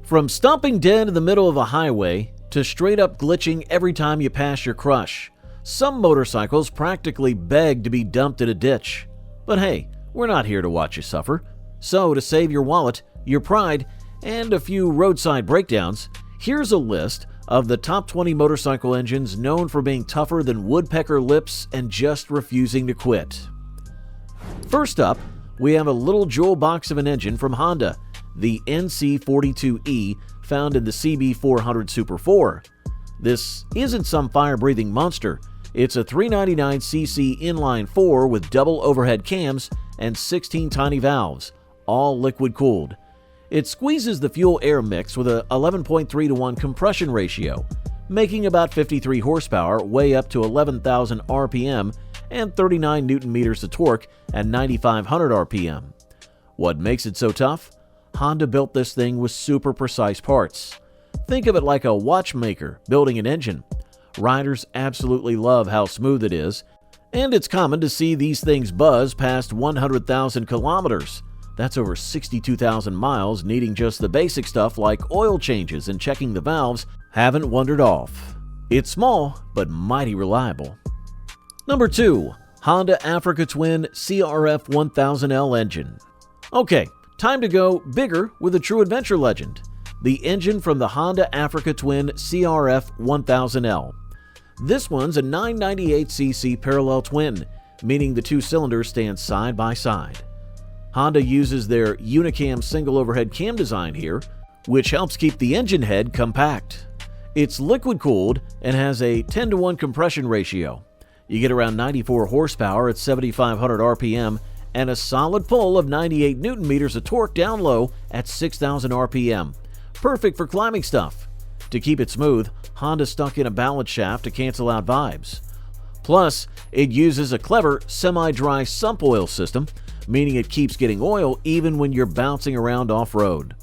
From stopping dead in the middle of a highway to straight up glitching every time you pass your crush, some motorcycles practically beg to be dumped in a ditch. But hey, we're not here to watch you suffer. So to save your wallet, your pride, and a few roadside breakdowns, here's a list of the top 20 motorcycle engines known for being tougher than woodpecker lips and just refusing to quit. First up, we have a little jewel box of an engine from Honda, the NC42E, found in the CB400 Super 4. This isn't some fire-breathing monster. It's a 399cc inline-4 with double overhead cams and 16 tiny valves, all liquid-cooled. It squeezes the fuel-air mix with a 11.3:1 compression ratio, making about 53 horsepower way up to 11,000 RPM and 39 Nm of torque at 9,500 RPM. What makes it so tough? Honda built this thing with super precise parts. Think of it like a watchmaker building an engine. Riders absolutely love how smooth it is, and it's common to see these things buzz past 100,000 kilometers. That's over 62,000 miles, needing just the basic stuff like oil changes and checking the valves haven't wandered off. It's small, but mighty reliable. Number 2. Honda Africa Twin CRF 1000L engine. Okay, time to go bigger with a true adventure legend. The engine from the Honda Africa Twin CRF 1000L. This one's a 998cc parallel twin, meaning the two cylinders stand side by side. Honda uses their Unicam single overhead cam design here, which helps keep the engine head compact. It's liquid-cooled and has a 10:1 compression ratio. You get around 94 horsepower at 7,500 RPM and a solid pull of 98 Nm of torque down low at 6,000 RPM. Perfect for climbing stuff. To keep it smooth, Honda stuck in a balance shaft to cancel out vibes. Plus, it uses a clever semi-dry sump oil system, meaning it keeps getting oil even when you're bouncing around off-road.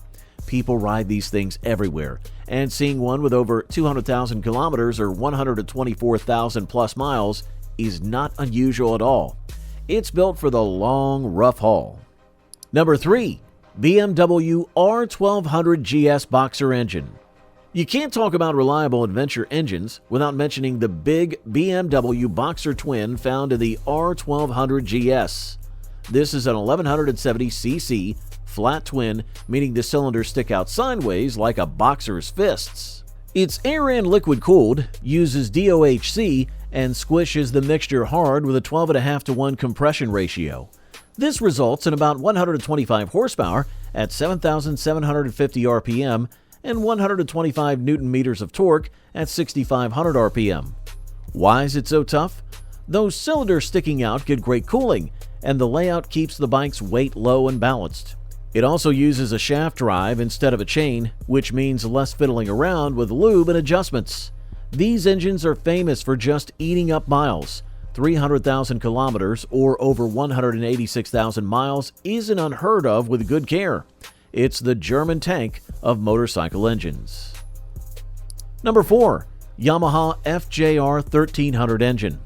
People ride these things everywhere, and seeing one with over 200,000 kilometers or 124,000 plus miles is not unusual at all. It's built for the long, rough haul. Number 3. BMW R1200 GS Boxer engine. You can't talk about reliable adventure engines without mentioning the big BMW Boxer twin found in the R1200 GS. This is an 1170cc flat twin, meaning the cylinders stick out sideways like a boxer's fists. It's air and liquid cooled, uses DOHC, and squishes the mixture hard with a 12.5:1 compression ratio. This results in about 125 horsepower at 7,750 RPM and 125 Nm of torque at 6,500 RPM. Why is it so tough? Those cylinders sticking out get great cooling, and the layout keeps the bike's weight low and balanced. It also uses a shaft drive instead of a chain, which means less fiddling around with lube and adjustments. These engines are famous for just eating up miles. 300,000 kilometers or over 186,000 miles isn't unheard of with good care. It's the German tank of motorcycle engines. Number 4. Yamaha FJR 1300 engine.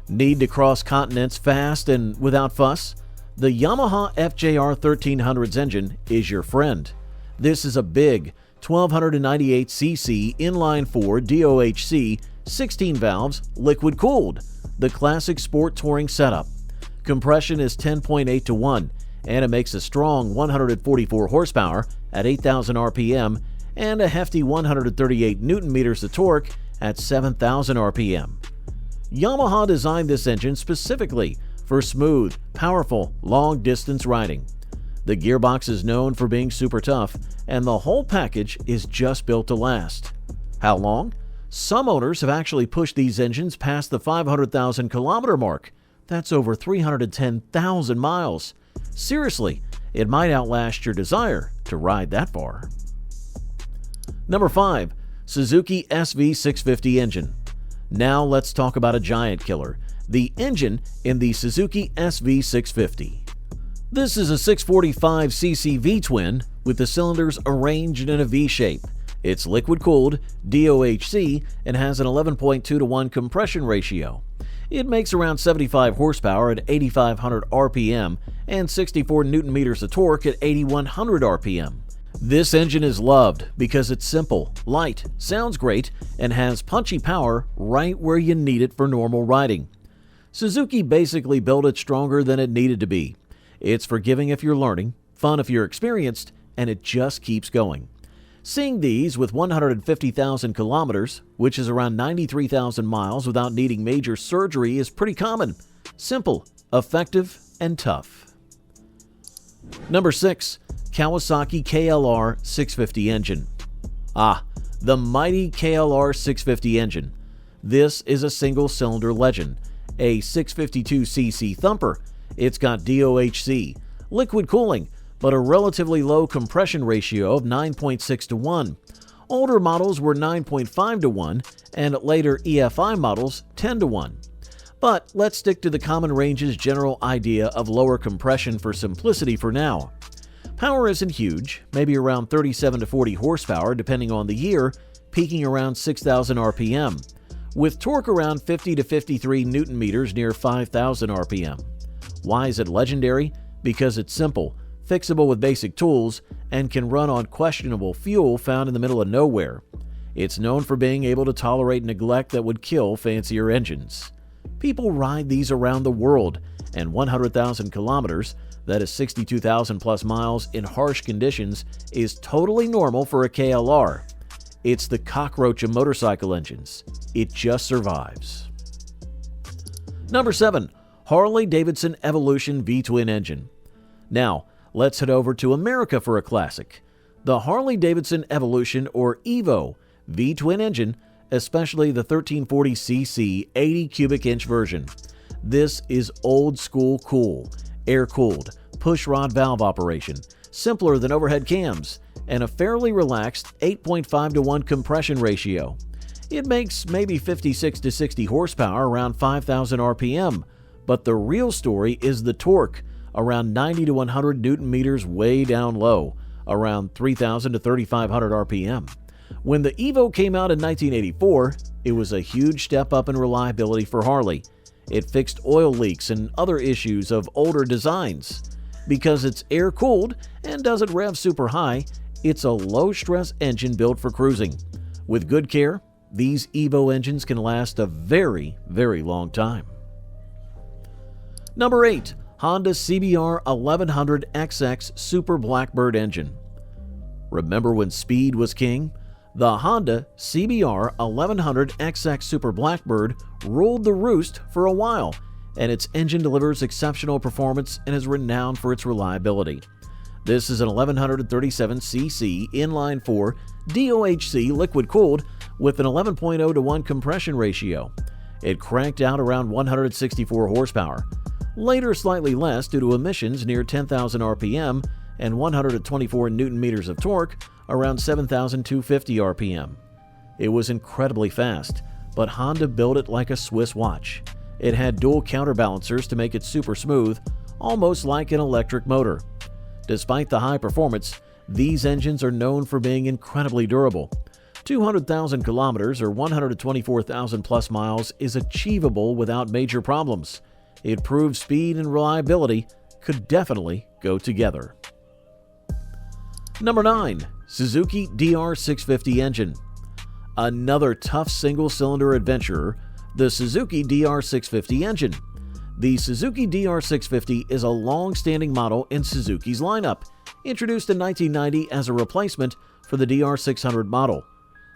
Need to cross continents fast and without fuss? The Yamaha FJR 1300's engine is your friend. This is a big 1298cc inline-4 DOHC, 16 valves, liquid-cooled, the classic sport touring setup. Compression is 10.8:1, and it makes a strong 144 horsepower at 8,000 RPM and a hefty 138 Nm of torque at 7,000 RPM. Yamaha designed this engine specifically for smooth, powerful, long-distance riding. The gearbox is known for being super tough, and the whole package is just built to last. How long? Some owners have actually pushed these engines past the 500,000 kilometer mark. That's over 310,000 miles. Seriously, it might outlast your desire to ride that far. Number 5. Suzuki SV650 engine. Now let's talk about a giant killer, the engine in the Suzuki SV650. This is a 645cc V-twin with the cylinders arranged in a V shape. It's liquid-cooled, DOHC, and has an 11.2:1 compression ratio. It makes around 75 horsepower at 8,500 RPM and 64 Nm of torque at 8,100 RPM. This engine is loved because it's simple, light, sounds great, and has punchy power right where you need it for normal riding. Suzuki basically built it stronger than it needed to be. It's forgiving if you're learning, fun if you're experienced, and it just keeps going. Seeing these with 150,000 kilometers, which is around 93,000 miles without needing major surgery, is pretty common. Simple, effective, and tough. Number 6. Kawasaki KLR 650 engine. The mighty KLR 650 engine. This is a single-cylinder legend, a 652cc thumper. It's got DOHC, liquid cooling, but a relatively low compression ratio of 9.6 to 1. Older models were 9.5 to 1, and later EFI models 10 to 1. But let's stick to the common range's general idea of lower compression for simplicity for now. Power isn't huge, maybe around 37 to 40 horsepower depending on the year, peaking around 6,000 RPM, with torque around 50 to 53 Newton meters near 5,000 RPM. Why is it legendary? Because it's simple, fixable with basic tools, and can run on questionable fuel found in the middle of nowhere. It's known for being able to tolerate neglect that would kill fancier engines. People ride these around the world, and 100,000 kilometers, that is 62,000 plus miles in harsh conditions, is totally normal for a KLR. It's the cockroach of motorcycle engines. It just survives. Number 7. Harley-Davidson Evolution V-twin engine. Now, let's head over to America for a classic. The Harley-Davidson Evolution, or EVO, V-twin engine, especially the 1340cc 80 cubic inch version. This is old school cool, air-cooled, push-rod valve operation, simpler than overhead cams, and a fairly relaxed 8.5 to 1 compression ratio. It makes maybe 56 to 60 horsepower around 5,000 RPM, but the real story is the torque, around 90 to 100 Newton meters way down low, around 3,000 to 3,500 RPM. When the EVO came out in 1984, it was a huge step up in reliability for Harley. It fixed oil leaks and other issues of older designs. Because it's air-cooled and doesn't rev super high, it's a low-stress engine built for cruising. With good care, these EVO engines can last a very, very long time. Number 8. Honda CBR 1100XX Super Blackbird engine. Remember when speed was king? The Honda CBR 1100XX Super Blackbird ruled the roost for a while, and its engine delivers exceptional performance and is renowned for its reliability. This is an 1137cc inline-4 DOHC liquid-cooled with an 11.0 to 1 compression ratio. It cranked out around 164 horsepower, later slightly less due to emissions near 10,000 RPM and 124 Newton meters of torque around 7,250 RPM. It was incredibly fast, but Honda built it like a Swiss watch. It had dual counterbalancers to make it super smooth, almost like an electric motor. Despite the high performance, these engines are known for being incredibly durable. 200,000 kilometers or 124,000 plus miles is achievable without major problems. It proves speed and reliability could definitely go together. Number 9. Suzuki DR650 engine. Another tough single-cylinder adventurer, the Suzuki DR650 engine. The Suzuki DR650 is a long-standing model in Suzuki's lineup, introduced in 1990 as a replacement for the DR600 model.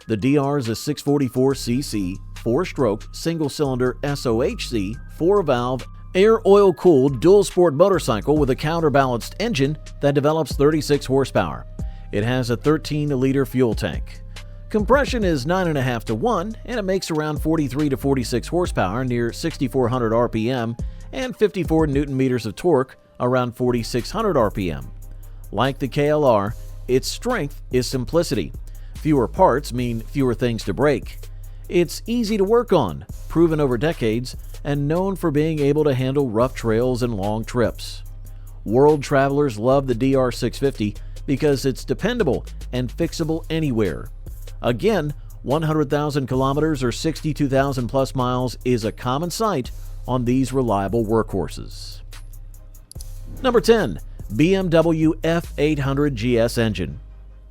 The DR is a 644cc, 4-stroke, single-cylinder SOHC, 4-valve, air-oil-cooled dual-sport motorcycle with a counterbalanced engine that develops 36 horsepower. It has a 13-liter fuel tank. Compression is 9.5 to 1, and it makes around 43 to 46 horsepower near 6,400 RPM and 54 Newton meters of torque around 4,600 RPM. Like the KLR, its strength is simplicity. Fewer parts mean fewer things to break. It's easy to work on, proven over decades, and known for being able to handle rough trails and long trips. World travelers love the DR650 because it's dependable and fixable anywhere. Again, 100,000 kilometers or 62,000 plus miles is a common sight on these reliable workhorses. Number 10. BMW F800 GS engine.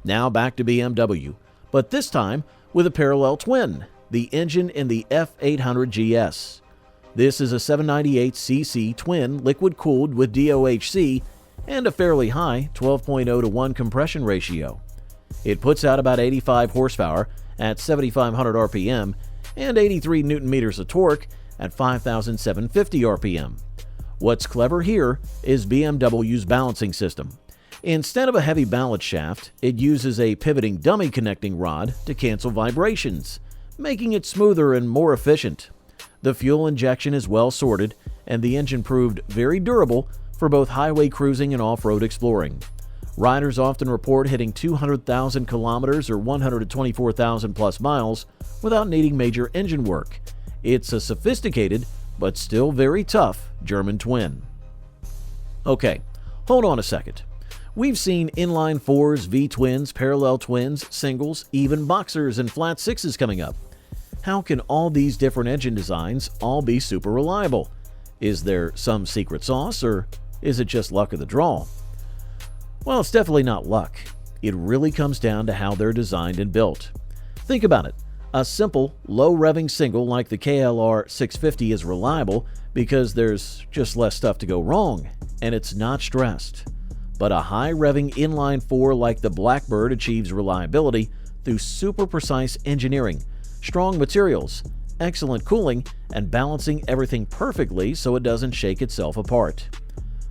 Now back to BMW, but this time with a parallel twin, the engine in the F800 GS. This is a 798cc twin liquid-cooled with DOHC and a fairly high 12.0 to 1 compression ratio. It puts out about 85 horsepower at 7,500 RPM and 83 Nm of torque at 5,750 RPM. What's clever here is BMW's balancing system. Instead of a heavy balance shaft, it uses a pivoting dummy connecting rod to cancel vibrations, making it smoother and more efficient. The fuel injection is well sorted, and the engine proved very durable for both highway cruising and off-road exploring. Riders often report hitting 200,000 kilometers or 124,000 plus miles without needing major engine work. It's a sophisticated, but still very tough, German twin. Okay, hold on a second. We've seen inline fours, V-twins, parallel twins, singles, even boxers and flat sixes coming up. How can all these different engine designs all be super reliable? Is there some secret sauce, or is it just luck of the draw? Well, it's definitely not luck. It really comes down to how they're designed and built. Think about it. A simple, low-revving single like the KLR 650 is reliable because there's just less stuff to go wrong, and it's not stressed. But a high-revving inline four like the Blackbird achieves reliability through super precise engineering, strong materials, excellent cooling, and balancing everything perfectly so it doesn't shake itself apart.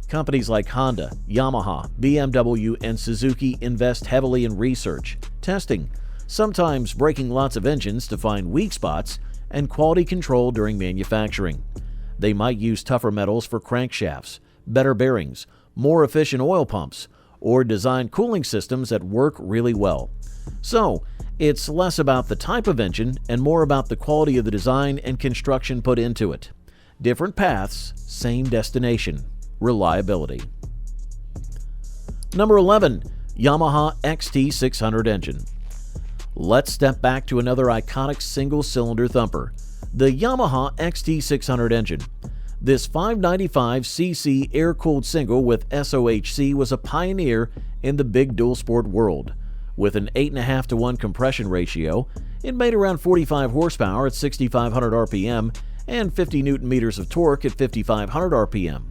Companies like Honda, Yamaha, BMW, and Suzuki invest heavily in research, testing, sometimes breaking lots of engines to find weak spots, and quality control during manufacturing. They might use tougher metals for crankshafts, better bearings, more efficient oil pumps, or design cooling systems that work really well. So, it's less about the type of engine and more about the quality of the design and construction put into it. Different paths, same destination. Reliability. Number 11. Yamaha XT600 engine. Let's step back to another iconic single-cylinder thumper, the Yamaha XT600 engine. This 595cc air-cooled single with SOHC was a pioneer in the big dual-sport world. With an 8.5 to 1 compression ratio, it made around 45 horsepower at 6,500 RPM and 50 Nm of torque at 5,500 RPM.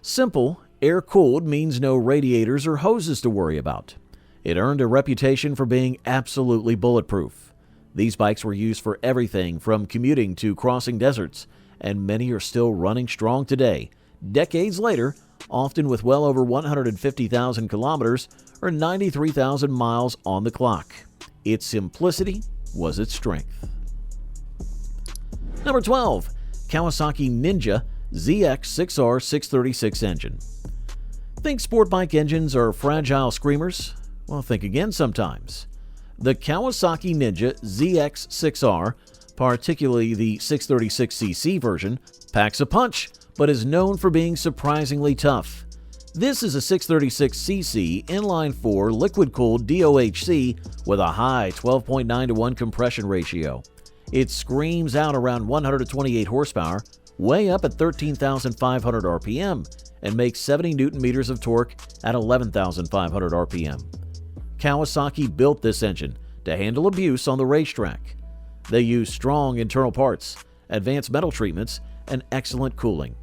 Simple, air-cooled means no radiators or hoses to worry about. It earned a reputation for being absolutely bulletproof. These bikes were used for everything from commuting to crossing deserts, and many are still running strong today, decades later, often with well over 150,000 kilometers or 93,000 miles on the clock. Its simplicity was its strength. Number 12. Kawasaki Ninja ZX6R 636 engine. Think sport bike engines are fragile screamers? Well, think again sometimes. The Kawasaki Ninja ZX6R, particularly the 636cc version, packs a punch, but is known for being surprisingly tough. This is a 636cc inline-4 liquid-cooled DOHC with a high 12.9 to 1 compression ratio. It screams out around 128 horsepower, way up at 13,500 RPM, and makes 70 Nm of torque at 11,500 RPM. Kawasaki built this engine to handle abuse on the racetrack. They use strong internal parts, advanced metal treatments, and excellent cooling.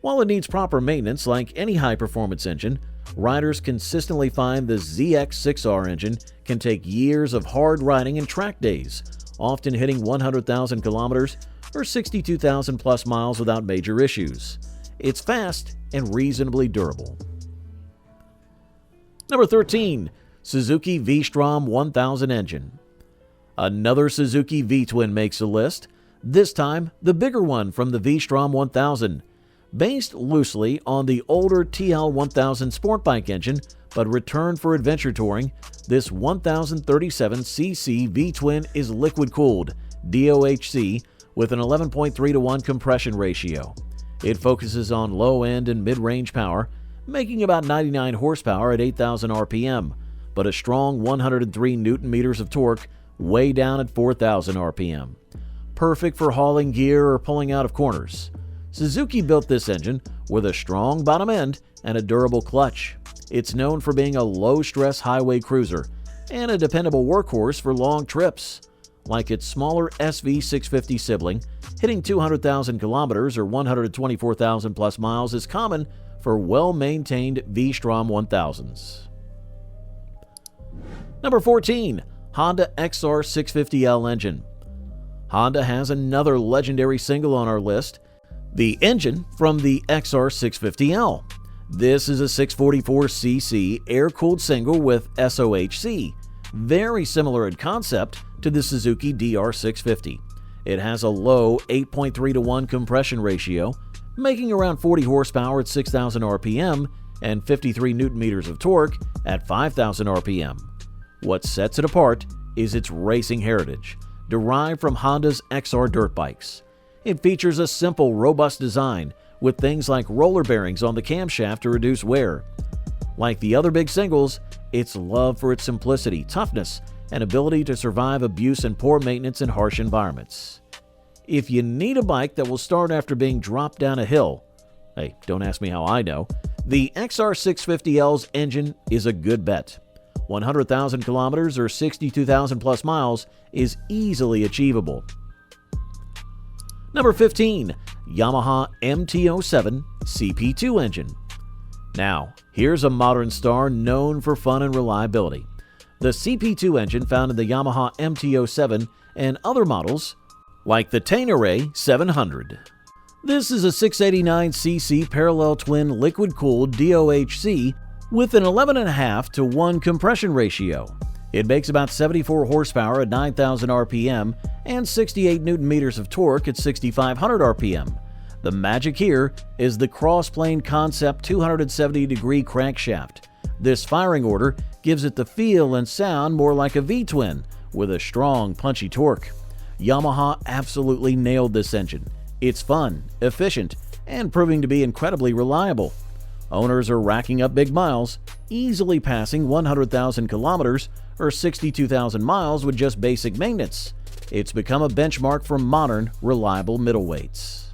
While it needs proper maintenance like any high-performance engine, riders consistently find the ZX6R engine can take years of hard riding and track days, often hitting 100,000 kilometers or 62,000 plus miles without major issues. It's fast and reasonably durable. Number 13. Suzuki V-Strom 1000 engine. Another Suzuki V-twin makes the list, this time the bigger one from the V-Strom 1000. Based loosely on the older TL1000 sport bike engine, but returned for adventure touring, this 1037cc V-twin is liquid-cooled, DOHC, with an 11.3 to 1 compression ratio. It focuses on low-end and mid-range power, making about 99 horsepower at 8,000 RPM, but a strong 103 Nm of torque way down at 4,000 RPM. Perfect for hauling gear or pulling out of corners. Suzuki built this engine with a strong bottom end and a durable clutch. It's known for being a low-stress highway cruiser and a dependable workhorse for long trips. Like its smaller SV650 sibling, hitting 200,000 kilometers or 124,000 plus miles is common for well-maintained V-Strom 1000s. Number 14. Honda XR650L engine. Honda has another legendary single on our list, the engine from the XR650L. This is a 644cc air-cooled single with SOHC, very similar in concept to the Suzuki DR650. It has a low 8.3 to 1 compression ratio, making around 40 horsepower at 6,000 RPM and 53 Nm of torque at 5,000 RPM. What sets it apart is its racing heritage, derived from Honda's XR dirt bikes. It features a simple, robust design with things like roller bearings on the camshaft to reduce wear. Like the other big singles, it's loved for its simplicity, toughness, and ability to survive abuse and poor maintenance in harsh environments. If you need a bike that will start after being dropped down a hill, hey, don't ask me how I know, the XR650L's engine is a good bet. 100,000 kilometers or 62,000 plus miles is easily achievable. Number 15. Yamaha MT-07 CP2 engine. Now, here's a modern star known for fun and reliability. The CP2 engine found in the Yamaha MT-07 and other models like the Tenere 700. This is a 689cc parallel twin liquid-cooled DOHC with an 11.5 to 1 compression ratio. It makes about 74 horsepower at 9,000 RPM and 68 Nm of torque at 6,500 RPM. The magic here is the cross-plane concept 270-degree crankshaft. This firing order gives it the feel and sound more like a V-twin with a strong, punchy torque. Yamaha absolutely nailed this engine. It's fun, efficient, and proving to be incredibly reliable. Owners are racking up big miles, easily passing 100,000 kilometers or 62,000 miles with just basic maintenance. It's become a benchmark for modern, reliable middleweights.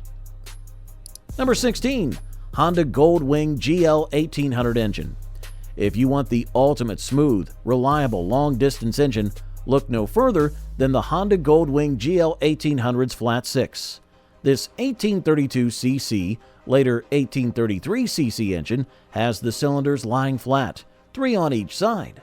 Number 16. Honda Goldwing GL1800 engine. If you want the ultimate smooth, reliable, long-distance engine, look no further than the Honda Goldwing GL1800's Flat 6. This 1832cc, later 1833cc engine has the cylinders lying flat, 3 on each side.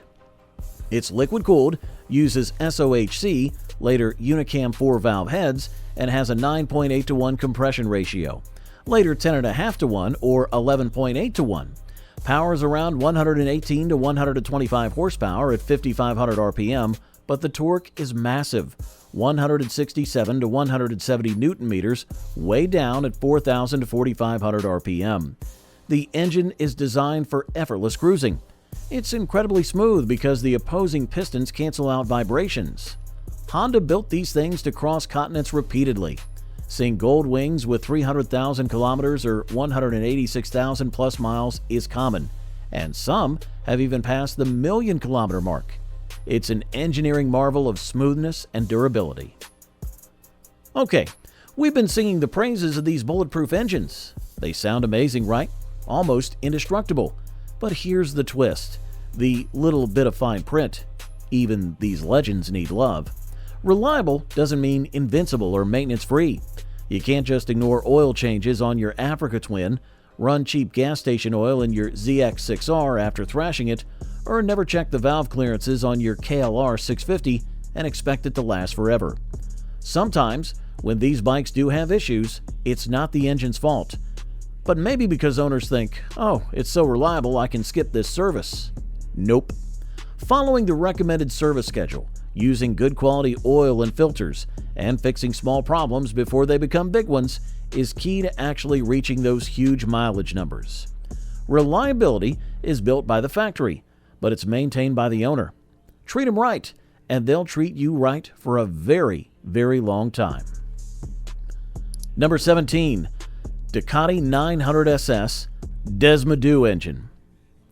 It's liquid-cooled, uses SOHC, later Unicam 4-valve heads, and has a 9.8 to 1 compression ratio, later 10.5 to 1 or 11.8 to 1. Powers around 118 to 125 horsepower at 5,500 RPM, but the torque is massive, 167 to 170 Nm, way down at 4,000 to 4,500 RPM. The engine is designed for effortless cruising. It's incredibly smooth because the opposing pistons cancel out vibrations. Honda built these things to cross continents repeatedly. Seeing Goldwings with 300,000 kilometers or 186,000 plus miles is common, and some have even passed the million-kilometer mark. It's an engineering marvel of smoothness and durability. Okay, we've been singing the praises of these bulletproof engines. They sound amazing, right? Almost indestructible. But here's the twist, the little bit of fine print. Even these legends need love. Reliable doesn't mean invincible or maintenance-free. You can't just ignore oil changes on your Africa Twin, run cheap gas station oil in your ZX6R after thrashing it, or never check the valve clearances on your KLR 650 and expect it to last forever. Sometimes, when these bikes do have issues, it's not the engine's fault. But maybe because owners think, oh, it's so reliable I can skip this service. Nope. Following the recommended service schedule, using good quality oil and filters, and fixing small problems before they become big ones is key to actually reaching those huge mileage numbers. Reliability is built by the factory, but it's maintained by the owner. Treat them right, and they'll treat you right for a very, very long time. Number 17. Ducati 900SS Desmodoo engine.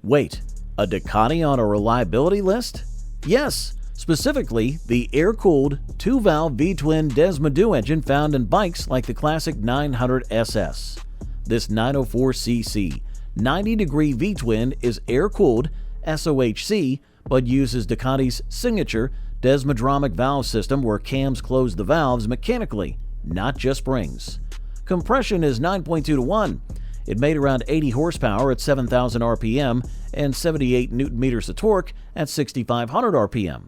Wait, a Ducati on a reliability list? Yes, specifically the air-cooled 2-valve V-twin Desmodoo engine found in bikes like the classic 900SS. This 904cc 90-degree V-twin is air-cooled SOHC, but uses Ducati's signature desmodromic valve system where cams close the valves mechanically, not just springs. Compression is 9.2 to 1. It made around 80 horsepower at 7,000 RPM and 78 Nm of torque at 6,500 RPM.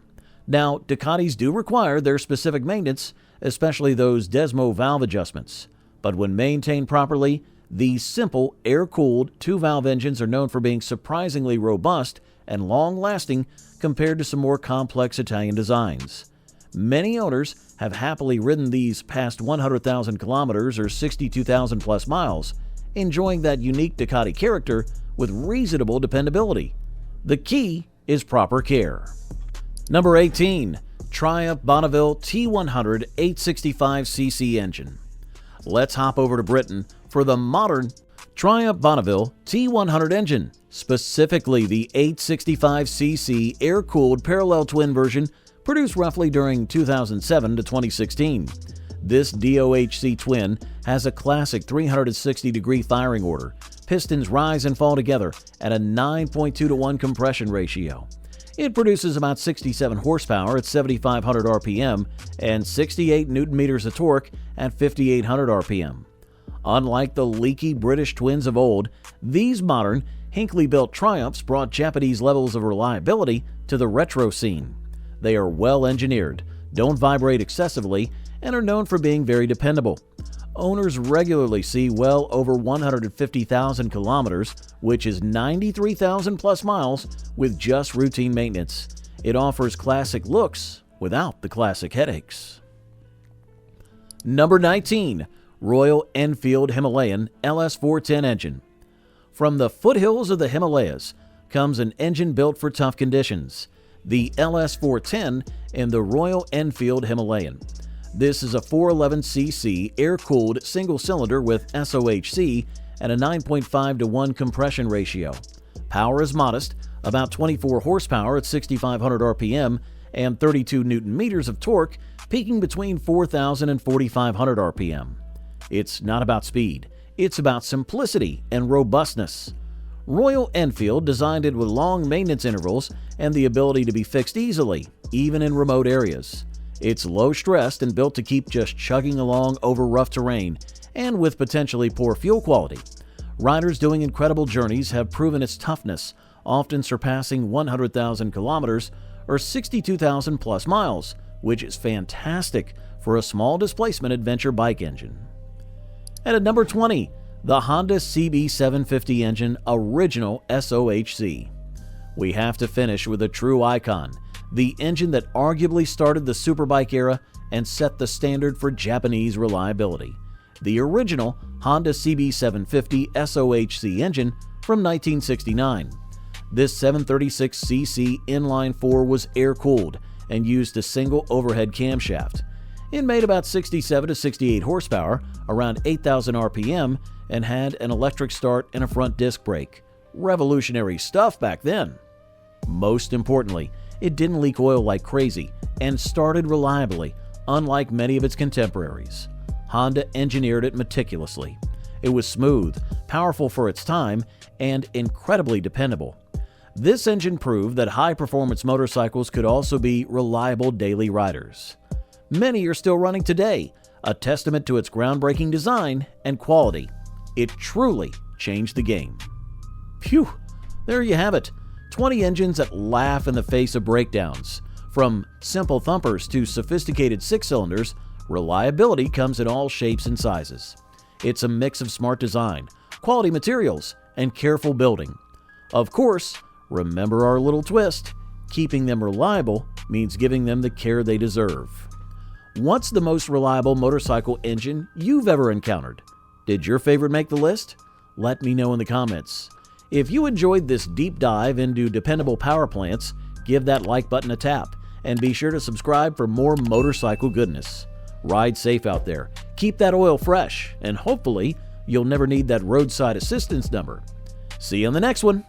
Now, Ducatis do require their specific maintenance, especially those Desmo valve adjustments. But when maintained properly, these simple, air-cooled, two-valve engines are known for being surprisingly robust and long-lasting compared to some more complex Italian designs. Many owners have happily ridden these past 100,000 kilometers or 62,000 plus miles, enjoying that unique Ducati character with reasonable dependability. The key is proper care. Number 18. Triumph Bonneville T100 865cc engine. Let's hop over to Britain for the modern Triumph Bonneville T100 engine, specifically the 865cc air-cooled parallel twin version produced roughly during 2007 to 2016. This DOHC twin has a classic 360-degree firing order. Pistons rise and fall together at a 9.2 to 1 compression ratio. It produces about 67 horsepower at 7,500 RPM and 68 Nm of torque at 5,800 RPM. Unlike the leaky British twins of old, these modern, Hinckley-built Triumphs brought Japanese levels of reliability to the retro scene. They are well engineered, don't vibrate excessively, and are known for being very dependable. Owners regularly see well over 150,000 kilometers, which is 93,000 plus miles, with just routine maintenance. It offers classic looks without the classic headaches. Number 19. Royal Enfield Himalayan LS410 engine. From the foothills of the Himalayas comes an engine built for tough conditions, the LS410 in the Royal Enfield Himalayan. This is a 411cc air-cooled single-cylinder with SOHC and a 9.5 to 1 compression ratio. Power is modest, about 24 horsepower at 6,500 RPM and 32 Nm of torque, peaking between 4,000 and 4,500 RPM. It's not about speed, it's about simplicity and robustness. Royal Enfield designed it with long maintenance intervals and the ability to be fixed easily, even in remote areas. It's low-stressed and built to keep just chugging along over rough terrain and with potentially poor fuel quality. Riders doing incredible journeys have proven its toughness, often surpassing 100,000 kilometers or 62,000 plus miles, which is fantastic for a small displacement adventure bike engine. And at number 20, the Honda CB750 engine original SOHC. We have to finish with a true icon, the engine that arguably started the superbike era and set the standard for Japanese reliability. The original Honda CB750 SOHC engine from 1969. This 736cc inline-4 was air-cooled and used a single overhead camshaft. It made about 67 to 68 horsepower, around 8,000 RPM, and had an electric start and a front disc brake. Revolutionary stuff back then. Most importantly, it didn't leak oil like crazy and started reliably, unlike many of its contemporaries. Honda engineered it meticulously. It was smooth, powerful for its time, and incredibly dependable. This engine proved that high-performance motorcycles could also be reliable daily riders. Many are still running today, a testament to its groundbreaking design and quality. It truly changed the game. Phew, there you have it. 20 engines that laugh in the face of breakdowns. From simple thumpers to sophisticated six-cylinders, reliability comes in all shapes and sizes. It's a mix of smart design, quality materials, and careful building. Of course, remember our little twist. Keeping them reliable means giving them the care they deserve. What's the most reliable motorcycle engine you've ever encountered? Did your favorite make the list? Let me know in the comments. If you enjoyed this deep dive into dependable power plants, give that like button a tap and be sure to subscribe for more motorcycle goodness. Ride safe out there, keep that oil fresh, and hopefully you'll never need that roadside assistance number. See you on the next one.